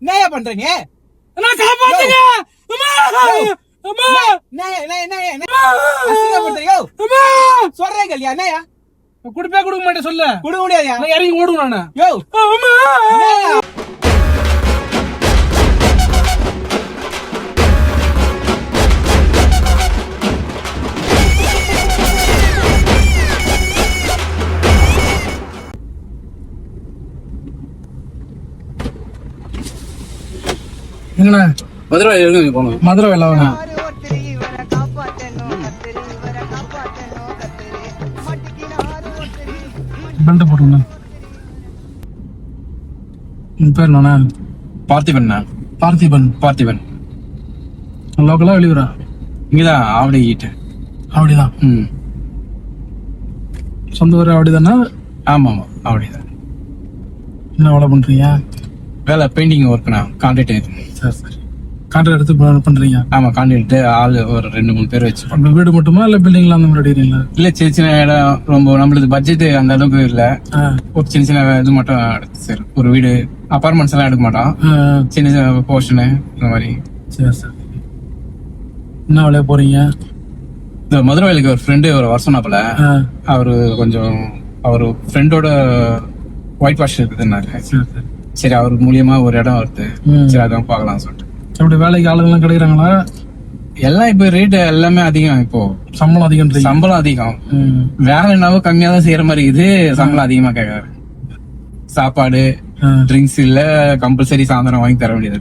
என்னையா பண்றீங்க? நான் காப்பாத்துங்க. அம்மா சொல்றேன் கல்யா என்னையா குடுப்பே கொடுக்க மாட்டேன் சொல்லு. கொடுக்க முடியாதுயா. நான் இறங்கி ஓடுவேன் நானு. யோ அம்மா என்னண்ணா மதுரை எங்க போகணும்? மதுரை வேலை வேணும். பெல்ட் போட்டுங்கண்ணா. உன் பேர் என்னண்ணா? பார்த்திபன். பார்த்திபன். பார்த்திபன் லோக்கலா வெளியூரா? இங்கதான் ஆவடி கிட்ட. அப்படிதான். சொந்த ஊர் அப்படிதானா? ஆமா ஆமா ஆவடிதான். என்ன வேலை பண்றீங்க? வேலை பெயிண்டிங் ஒர்க்னா கான்ட்ராக்ட். சரி சரி. கான்ட்ராக்ட் எடுத்து பண்றீங்க? ஆமா கான்ட்ராக்ட் ஆள் ஒரு 2-3 பேர் வச்சு. வீடு மட்டுமா இல்ல பில்டிங்லாம் அந்த மாதிரி அடிக்கிறீங்களா? இல்ல சின்ன சின்ன இடம், ரொம்ப நம்மளுக்கு பட்ஜெட் அந்த அளவுக்கு இல்ல. ஒரு சின்ன சின்ன இது மட்டும் சரி. ஒரு வீடு அபார்ட்மெண்ட்ஸ் எல்லாம் எடுக்க மாட்டோம். சின்ன சின்ன போர்ஷனு இந்த மாதிரி. சரி சரி. என்ன வேலையா போறீங்க? இந்த மதுரை வேலைக்கு ஒரு ஃப்ரெண்டு ஒரு வருஷம்னாப்புல அவரு கொஞ்சம் அவரு ஃப்ரெண்டோட ஒயிட் வாஷ் இருக்குதுன்னாரு. சரி அவர் மூலியமா ஒரு இடம் வருது. சரி அதான் பாக்கலாம் சொல்லிட்டு. அப்படி வேலைக்கு ஆளுங்கெல்லாம் கிடைக்கிறாங்களா? எல்லாம் இப்ப ரேட் எல்லாமே அதிகம். இப்போ சம்பளம் அதிகம். சம்பளம் அதிகம். வேலைனாவோ கம்மியா தான் செய்யற மாதிரி இது. சம்பளம் அதிகமா கேட்கறாரு. சாப்பாடு ட்ரிங்க்ஸ் இல்ல கம்பல்சரி சாயந்தரம் வாங்கி தர வேண்டியது.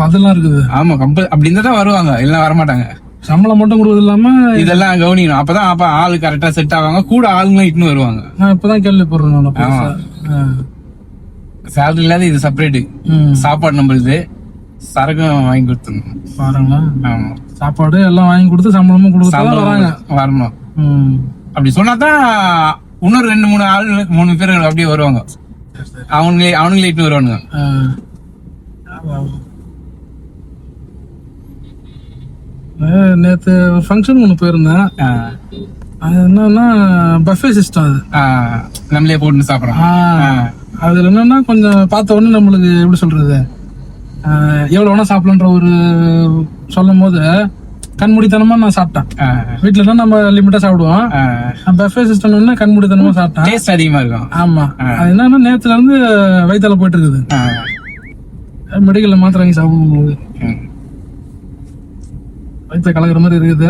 அதெல்லாம் இருக்குது. ஆமா அப்படி இருந்தா தான் வருவாங்க, இல்ல வரமாட்டாங்க. சம்பளம் மட்டும் கொடுக்கறது இல்லாம இதெல்லாம் கவனிக்கணும். அப்பதான் அப்ப ஆளு கரெக்டா செட் ஆவாங்க. கூட ஆளுங்களும் இட்டுன்னு வருவாங்க. நான் இப்பதான் கேள்விப்படுறேன். சேலரி இல்லாத இது செப்பரேட். சாப்பாடு நம்மளுது, சரகம் வாங்கி கொடுத்துடணும். பாருங்களா. ஆமா சாப்பாடு எல்லாம் வாங்கி கொடுத்து சம்பளமும் கொடுத்து வரணும். அப்படி சொன்னாதான் இன்னொரு 2-3 ஆள் 3 பேர் அப்படியே வருவாங்க. அவனுங்களே இட்டு வருவானுங்க. நேத்து ஃபங்க்ஷன் ஒண்ணு போயிருந்தேன். அது என்னன்னா பஃபே சிஸ்டம். அது நம்மளே போட்டு சாப்பிடறோம். அதுல என்னன்னா கொஞ்சம் பார்த்த உடனே நம்மளுக்கு எப்படி சொல்றது, எவ்வளவு வேணா சாப்பிடலான்ற ஒரு சொல்லும் போது கண்மூடித்தனமா நான் சாப்பிட்டேன். வீட்டுல தான் நம்ம லிமிட்டா சாப்பிடுவோம். பஃபே சிஸ்டம் கண்மூடித்தனமா சாப்பிட்டேன். டேஸ்ட் அதிகமா இருக்கும். ஆமா. அது என்னன்னா நேத்துல இருந்து வயித்தால போயிட்டு இருக்குது. மெடிக்கல்ல மாத்திரை வாங்கி சாப்பிடும்போது வயிற்ற கலக்குற மாதிரி இருக்குது.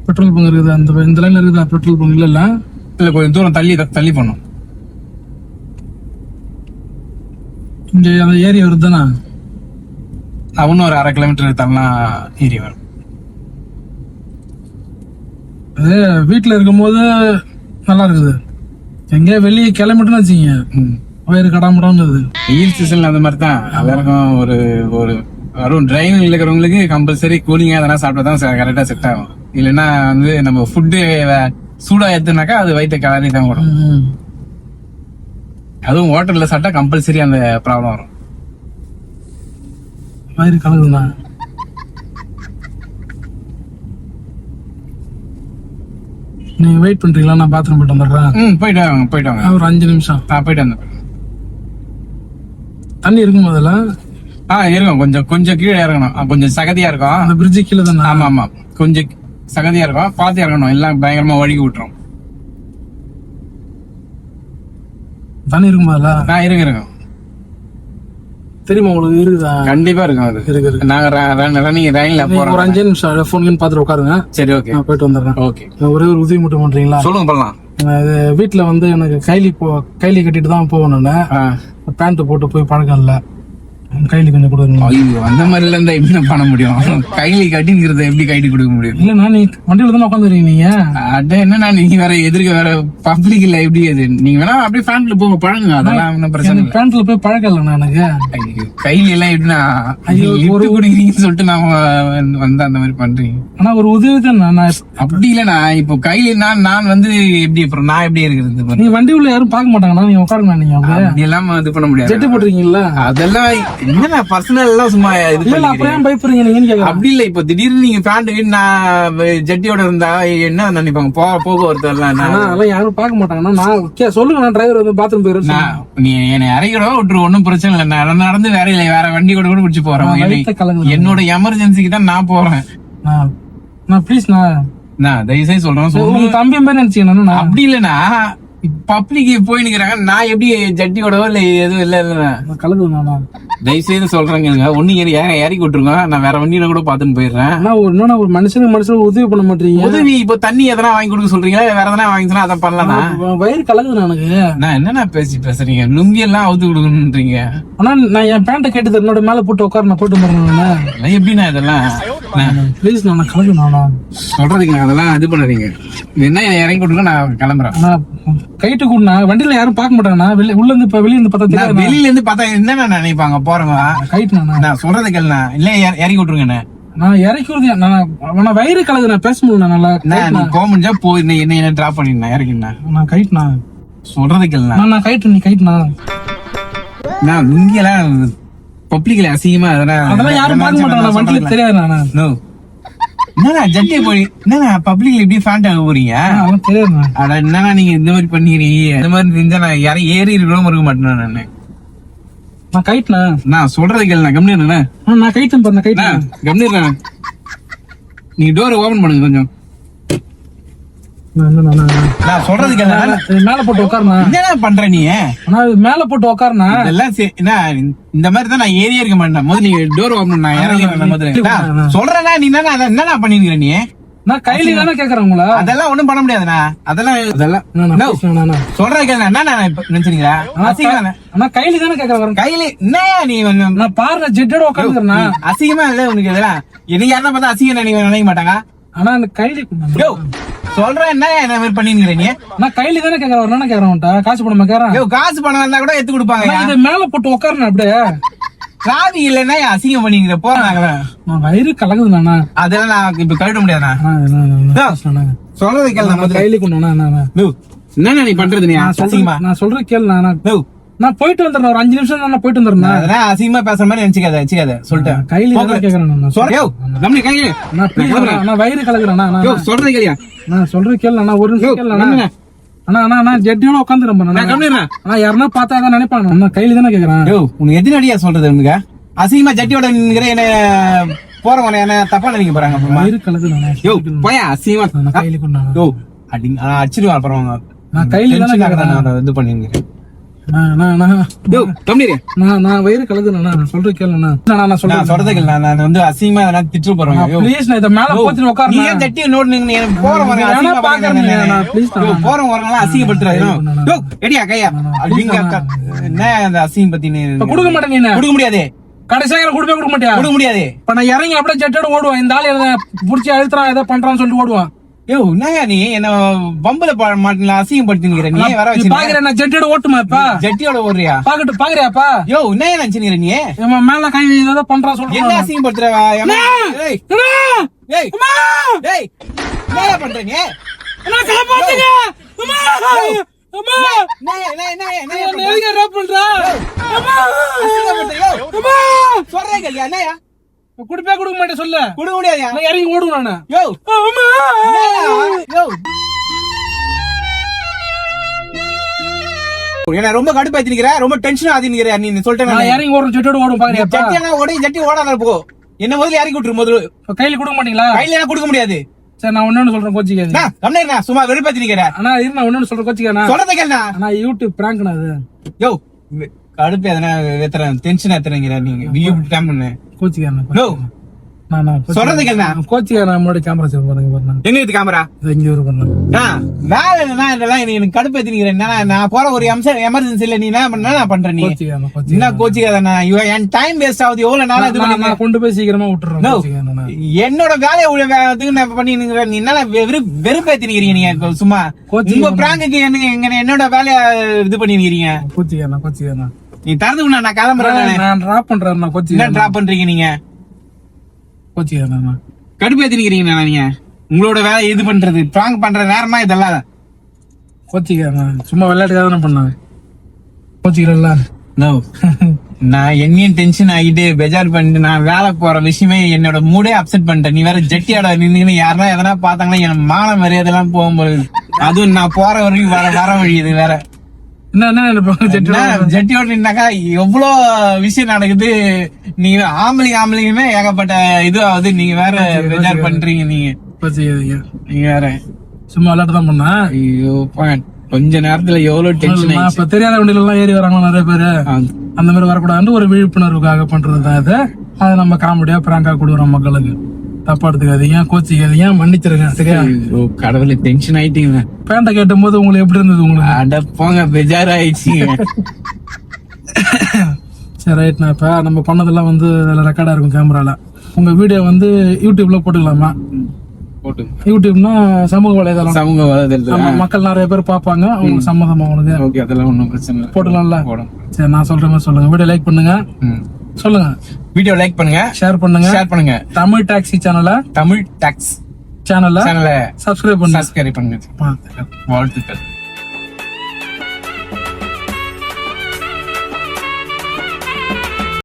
பெட்ரோல் பங்க் இருக்குது. அந்த இந்த லைன்ல இருக்குதா பெட்ரோல் பங்க்? இல்ல இல்ல கொஞ்சம் தூரம் தள்ளி போனோம். இங்க அந்த ஏரியா வருதுதானா? அவனும் ஒரு 1/2 கிலோமீட்டர் தள்ளா ஏரியா வரும். அது வீட்டுல இருக்கும் போது நல்லா இருக்குது. எங்கேயா வெளியே கிளம்பிட்டுன்னு வச்சுங்க வயிறு கடாமடான்னு. வெயில் சீசன்ல அந்த மாதிரி தான் எல்லாருக்கும் ஒரு வரும். டிரைவிங் இருக்கிறவங்களுக்கு கம்பல்சரி கூலிங்கா எதனா சாப்பிட்டா தான் கரெக்டா செட் ஆகும். இல்லைன்னா நம்ம ஃபுட்டு சூடா எடுத்துனாக்கா அது வயிற்று கலரி தான் வரும். அதுவும் ஹோட்டல்ல சாப்பிட்டா கம்பல்சரி அந்த ப்ராப்ளம் வரும். வயிறு கலக்குதுண்ணா. நீங்க வெயிட் பண்றீங்களா? நான் பாத்ரூம் போயிட்டு வந்துடுறேன். போயிட்டு வாங்க. ஒரு 5 நிமிஷம். போயிட்டு வந்தேன். தண்ணி இருக்கும் அதுல? இருக்கும். கொஞ்சம் கீழே இறங்கணும். கொஞ்சம் சகதியா இருக்கும். அந்த பிரிட்ஜு கீழே தானே? ஆமா கொஞ்சம் சகதியா இருக்கும். பார்த்து இறங்கணும். எல்லாம் பயங்கரமா வழுகி விட்டுரும். தண்ணி இருக்கும் அதுல? இருக்கும். தெரியுமா உங்களுக்கு? இருக்குதா? கண்டிப்பா இருக்கும். அது இருக்கு. நாங்க ரன்னிங்ல போறோம். ஒரு 5 நிமிஷம் போன் பாத்துட்டு உட்காருங்க. சரி ஓகே. போயிட்டு வந்துடுறேன். ஓகே. ஒரே ஒரு உதவி மட்டும் பண்றீங்களா? சொல்லுங்க பண்ணலாம். வீட்டுல எனக்கு கைலி கட்டிட்டு தான் போகணும். பேண்ட் போட்டு போய் பழக்கம் இல்ல. கைலி கொஞ்சம் கொடுங்க. ஐயோ அந்த மாதிரி இருந்தா எப்படி பண்ண முடியும்? கைலி கட்டிங்கிறத எப்படி கைட்டு கொடுக்க முடியும்? இல்ல நீ வண்டியில தானே உட்காந்துருக்கீங்க நீங்க. அட என்னன்னா நீங்க வேற எதிர்க்க வேற பப்ளிக் இல்ல எப்படி அது? நீங்க வேணா அப்படியே பேண்ட்ல போங்க பழகுங்க. அதெல்லாம் ஒன்னும் பிரச்சனை இல்ல. பேண்ட்ல போய் பழக்கம் இல்ல எனக்கு. கைலி எல்லாம் எப்படின்னா ஒரு குடிக்கிறீங்கன்னு சொல்லிட்டு நாம வந்து அந்த மாதிரி பண்றீங்க. ஆனா ஒரு உதவி தான். அப்படி இல்லண்ணா. இப்போ கைலி நான் எப்படி அப்புறம் நான் எப்படி இருக்கிறது? நீங்க வண்டி உள்ள யாரும் பார்க்க மாட்டாங்கண்ணா. நீங்க உட்காருங்க. நீங்க அப்படி எல்லாம் இது பண்ண முடியாது. ஜெட்டு போட்டுருக்கீங்களா? அதெல்லாம் என்ன பர்சனல் எல்லாம் சும்மா இது இல்ல பண்ணிக்கிறீங்க. அப்புறம் ஏன் பயப்படுறீங்க நீங்கன்னு கேக்குறேன். அப்படி இல்ல, இப்ப திடீர்னு நீங்க பேண்ட் நான் ஜட்டியோட இருந்தா என்ன நினைப்பாங்க? போக்குவரத்து எல்லாம் ஆனா அதெல்லாம் யாரும் பார்க்க மாட்டாங்கன்னா நான் சொல்லுங்க, நான் டிரைவர் வந்து பாத்ரூம் போயிருக்கேன். நீ என்னை இறக்கிடவோ விட்டுரு, ஒன்னும் பிரச்சனை இல்லை. நான் நடந்து வேற இல்லை, வேற வண்டி கூட பிடிச்சி போறேன். என்னோட எமர்ஜென்சிக்கு தான் நான் போறேன். நான் ப்ளீஸ் நான் தயவுசெய்து சொல்றேன், உங்க தம்பி மாதிரி நினைச்சீங்கன்னா அப்படி இல்லைன்னா பப்ளிக் போய் நிக்கிறாங்க, நான் எப்படி ஜட்டியோடவோ இல்ல எதுவும் இல்ல கலக்குதுண்ணா. தயவுசெய்து சொல்றேங்க, ஒண்ணு இறக்கி விட்டுருங்க, நான் வேற வண்டியில கூட பாத்துன்னு போயிடுறேன். ஆனா ஒரு மனுஷனுக்கு உதவி பண்ண மாட்டீங்க. உதவி இப்போ தண்ணி எதனா வாங்கி கொடுக்க சொல்றீங்களா, வேற எதனா வாங்கி சொன்னா அதை பண்ணலாம். வயிறு கலக்குது எனக்கு. நான் என்னன்னா பேசுறீங்க, லுங்கி எல்லாம் அவுத்து கொடுக்கணும்ன்றீங்க. ஆனா நான் என் பேண்ட கேட்டு என்னோட மேல போட்டு உட்கார நான் போட்டு போறேன். எப்படின்னா இதெல்லாம் ப்ளீஸ் நான் கலக்குண்ணா சொல்றதுக்கு அதெல்லாம் இது பண்ணாதீங்க. என்ன இறங்கி கொடுங்க, நான் கிளம்புறேன். கைட்டு கூடனா வண்டியில யாரும் பார்க்க மாட்டாங்கண்ணா. உள்ள இருந்து வெளிய இருந்து பார்த்தா வெளியில இருந்து பார்த்தா என்ன நினைப்பாங்க போறவங்க? கைட்டுண்ணா நான் சொல்றது கேளுண்ணா, இல்ல இறக்கி விட்டுருங்க. நான் இறக்கி நான் வயிறு கலகு, நான் பேச முடியல. நல்லா நீ போக முடிஞ்சா போய் என்ன டிராப் பண்ணிருந்தேன், இறக்கிண்ணா. நான் கைட்டுண்ணா சொல்றது கேளுண்ணா. நான் கைட்டு, நீ கைட்டுண்ணா. நான் இங்கெல்லாம் பப்ளிக்ல அசிங்கமா அதெல்லாம் யாரும் பார்க்க மாட்டாங்க, வண்டியில தெரியாதுண்ணா. என்னண்ணா ஜட்டியை போய் என்னண்ணா பப்ளிக்ல இப்படி ஃபேண்ட் ஆக போறீங்க? தெரியாதுண்ணா. அட என்னண்ணா நீங்க இந்த மாதிரி பண்ணிக்கிறீங்க? இந்த மாதிரி செஞ்சா நான் யாரும் ஏறி இருக்கணும் இருக்க மாட்டேன். நான் கைட்டுண்ணா. நான் சொல்றது கேளுண்ணா, கம்மியா நான் கைட்டு பண்ண கைட்டு கம்மியா. நீங்க டோர் ஓபன் பண்ணுங்க கொஞ்சம். நான் சொல்றது கேளுண்ணா, மேல போட்டு உட்காருண்ணா. என்னண்ணா பண்ற நீ? மேல போட்டு உட்காருண்ணா. இதெல்லாம் இந்த மாதிரி தான் நான் ஏறி இருக்க மாட்டேன். முதல்ல நீங்க டோர் ஓபன், நான் இறங்கிறேன் முதல்ல. சொல்றேன்னா நீ என்னண்ணா பண்ணிருக்கிற நீ? நான் கையில தானே கேக்குறேன் உங்கள. அதெல்லாம் ஒண்ணும் பண்ண முடியாதுண்ணா. அதெல்லாம் சொல்றது கேளுண்ணா. என்ன நினைச்சீங்களா? நான் கையில தானே கேக்குறேன். கையில என்ன நீ நான் பாரு ஜெட்டோட உட்காந்துக்கிறேன்னா அசிங்கமா இல்ல உனக்கு? இதெல்லாம் எனக்கு யாரா பார்த்தா அசிங்கம் நீங்க நினைக்க மாட்டாங்க. ஆனா எனக்கு கையில சொல்றேன், என்ன என்ன மாதிரி பண்ணிருக்கிற நீ? நான் கையில தானே கேக்குறேன். கேக்குறேன் காசு பணமா கேக்குறேன். காசு பணம் இருந்தா கூட எடுத்து கொடுப்பாங்க. இதை மேல போட்டு உட்காருண்ணா. அப்படியே ராவி இல்லன்னா அசிங்கம் பண்ணிக்கிற போறாங்க. நான் வயிறு கலகுதுண்ணா. அதெல்லாம் நான் இப்ப கழுவிட முடியாதுண்ணா. சொல்றது கேள்வி கையில கொண்டு என்ன நீ பண்றது? நீ அசிங்கமா நான் சொல்றேன் கேளு. நான் போயிட்டு வந்துடுறேன், ஒரு 5 நிமிஷம் நான் போயிட்டு வந்துடுறேன். அதெல்லாம் அசிங்கமா பேசுற மாதிரி நினைச்சுக்காத சொல்லிட்டேன். கையில கேக்குறேன். நான் வயிறு கலக்குறேன். சொல்றது கேளியா? நான் சொல்றேன் கேளு. நான் ஒரு நிமிஷம் கேளு. நான் ஜெட்டியோட உட்காந்துருப்பேன். யாருன்னா பார்த்தா தான் நினைப்பாங்க. நான் கையில தானே கேக்குறேன். உனக்கு எத்தனை அடியா சொல்றது? உனக்கு அசிங்கமா ஜட்டியோட என்ன போறவன என்ன தப்பா நினைக்க போறாங்க? வயிறு கலக்குது. போயா அசிங்கமா கையில கொண்டு அடிச்சிருவா அப்புறம். நான் கையில தானே கேக்குறேன். இது பண்ணிருக்கேன். நான் வயிறு கலக்குதுண்ணா. நான் சொல்றேன் கேளு. நான் சொல்றது கேளு. நான் வந்து அசிங்கமா எதனா திட்டு போறேன். ப்ளீஸ் நான் இத மேல போட்டு உட்காருங்க. நீ ஜட்டி நோட் நீங்க போறவங்க போறவங்க அசிங்கப்படுத்துறாங்க. எடியா கையா என்ன அந்த அசிங்கம் பத்தி கொடுக்க மாட்டேன். நீ கொடுக்க முடியாது. கடைசியா கொடுக்க மாட்டியா? கொடுக்க முடியாது. இப்ப நான் இறங்கி அப்படியே ஜெட்டோட ஓடுவான். இந்த ஆள் புடிச்சு அழுத்துறான், ஏதோ பண்றான்னு சொல்லிட்டு ஓடுவான். என்னையா நீ என்ன பம்புல மாட்டல அசிங்கப்படுத்தினுக்கிற? நீ வர வச்சு பாக்குறேன். நான் ஜெட்டியோட ஓட்டுமா? இப்ப ஜட்டியோட ஓடுறியா? பாக்குறியாப்பா? என்ன நினைச்சுக்கிற நீ? மேல கை ஏதோ பண்றான் சொல்ற. என்ன அசிங்கப்படுத்துற? என்ன பண்ற நீ? சொல்றேன் கேள்வியா? என்னையா கொடுக்க மாட்டேன் சொல்ல. கொடுக்க முடியாது. இறங்கி ஓடுவேன் நானு. என்ன ரொம்ப கடுப்பாத்திருக்கிற, ரொம்ப டென்ஷன் ஆதிக்கிற நீ சொல்லிட்டேன். நான் இறங்கி ஓடுறேன். ஜெட்டோட ஓடும் பாக்குறியா? ஜட்டி ஓடாத போ. என்ன முதல்ல இறக்கி விட்டுரு. முதல்ல கையில கொடுக்க மாட்டீங்களா? கையில என்ன கொடுக்க முடியாது. சரி நான் ஒன்னு சொல்றேன், கோச்சிக்காது. சும்மா வெறுப்பாத்திருக்கிற. ஆனா இரு, நான் ஒன்னு சொல்றேன், கோச்சிக்காது. சொல்றத கேளு. நான் யூடியூப் பிராங்க்னா அது. கடுப்பு எதனா வெத்துறேன், டென்ஷன் ஏத்துறீங்க நீங்க. கோச்சிக்காது. சொல்றது கேளு. கோச்சிக்காது. நம்மளோட கேமரா சேவ் பாருங்க. எங்க இருக்கு கேமரா? இங்க ஒரு பண்ணு. வேலை என்னன்னா இதெல்லாம் எனக்கு கடுப்பு ஏத்திருக்கிறேன். நான் போற ஒரு எமர்ஜென்சி இல்ல. நீ என்ன பண்ண பண்ற? நீ என்ன கோச்சிக்காத? என் டைம் வேஸ்ட் ஆகுது. எவ்வளவு நாளா இது பண்ணி கொண்டு போய் சீக்கிரமா விட்டுறேன். என்னோட வேலையை நான் பண்ணிருக்கிறேன். நீ என்ன வெறுப்பேத்திருக்கிறீங்க? நீங்க சும்மா உங்க பிராங்குக்கு என்னோட வேலைய இது பண்ணிருக்கிறீங்க. கோச்சிக்காது. நீ தரது நான் கிளம்புறேன். நான் டிராப் பண்றேன். என்ன டிராப் பண்றீங்க நீங்க? கோச்சிக்காது. கடுப்பு ஏத்திருக்கிறீங்க. நீங்க உங்களோட வேலை இது பண்றது பிராங்க் பண்ற நேரமா இதெல்லாம்? கோச்சிக்காது. சும்மா விளையாட்டுக்காக தானே பண்ணாங்க. கோச்சிக்கிறல்ல. நான் என்னையும் டென்ஷன் ஆகிட்டு பெஜார் பண்ணிட்டு நான் வேலை போற விஷயமே என்னோட மூடே அப்செட் பண்ணிட்டேன். நீ வேற ஜெட்டியோட நின்னு யாருன்னா எதனா பாத்தாங்கன்னா எனக்கு மான மரியாதை எல்லாம் போகும்போது, அதுவும் நான் போற வரைக்கும் வர வழி இது வேற. என்ன நினைப்பாங்க ஜெட்டியோட நின்னாக்கா எவ்வளவு விஷயம் நடக்குது. நீங்க ஆம்பளையுமே ஏகப்பட்ட இது ஆகுது. நீங்க வேற பெஜார் பண்றீங்க. நீங்க வேற சும்மா விளையாட்டு தான் பண்ணா. ஐயோ கொஞ்ச நேரத்துல எவ்வளவு டென்ஷன் ஆயிடுச்சு. இப்ப தெரியாத வண்டியில எல்லாம் ஏறி வராங்களா நிறைய பேரு, அந்த மாதிரி வரக்கூடாதுன்னு ஒரு விழிப்புணர்வுக்காக பண்றதுதான் இது. அதை நம்ம காமெடியா பிராங்கா கொடுக்குறோம் மக்களுக்கு. தப்பா எடுத்துக்காதீங்க, கோச்சிக்காதீங்க, மன்னிச்சிருங்க சரியா. கடவுளை டென்ஷன் ஆயிட்டீங்க. பேண்ட கேட்டும் போது உங்களுக்கு எப்படி இருந்தது? உங்களுக்கு அடப்போங்க பெஜார் ஆயிடுச்சு. சரி ரைட். நான் இப்ப நம்ம பண்ணதெல்லாம் வந்து அதுல ரெக்கார்டா இருக்கும் கேமரால. உங்க வீடியோ வந்து யூடியூப்ல போட்டுக்கலாமா? யூடியூப்னா சமூக வலைதளம், மக்கள் நிறைய பேர் பாப்பாங்க, அவங்களுக்கு சம்மதமா உங்களுக்கு? அதெல்லாம் ஒண்ணும் பிரச்சனை இல்லை, போட்டுக்கலாம்ல. சரி நான் சொல்ற மாதிரி சொல்லுங்க. வீடியோ லைக் பண்ணுங்க, சொல்லுங்க. வீடியோ லைக் பண்ணுங்க, ஷேர் பண்ணுங்க. தமிழ் டாக்ஸி சேனலை சப்ஸ்கிரைப் பண்ணுங்க. வாழ்த்துக்கள்.